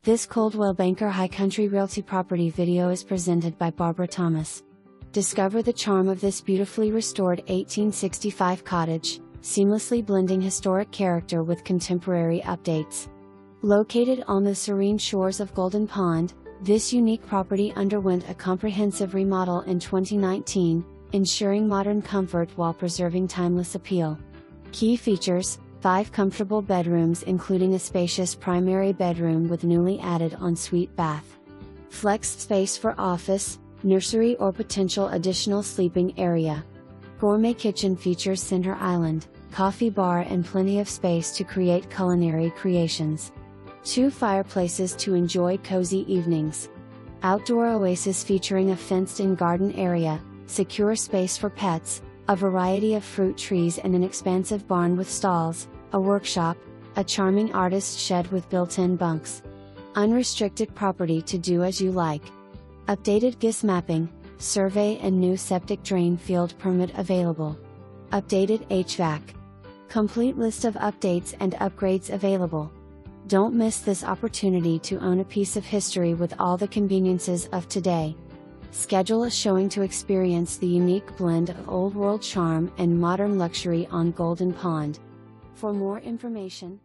This Coldwell Banker High Country Realty property video is presented by Barbara Thomas. Discover the charm of this beautifully restored 1865 cottage, seamlessly blending historic character with contemporary updates. Located on the serene shores of Golden Pond, this unique property underwent a comprehensive remodel in 2019, ensuring modern comfort while preserving timeless appeal. Key features: 5 comfortable bedrooms including a spacious primary bedroom with newly added ensuite bath. Flex space for office, nursery or potential additional sleeping area. Gourmet kitchen features center island, coffee bar and plenty of space to create culinary creations. 2 fireplaces to enjoy cozy evenings. Outdoor oasis featuring a fenced-in garden area, secure space for pets, a variety of fruit trees and an expansive barn with stalls, a workshop, a charming artist shed with built-in bunks. Unrestricted property to do as you like. Updated GIS mapping, survey and new septic drain field permit available. Updated HVAC. Complete list of updates and upgrades available. Don't miss this opportunity to own a piece of history with all the conveniences of today. Schedule a showing to experience the unique blend of old world charm and modern luxury on Golden Pond. For more information,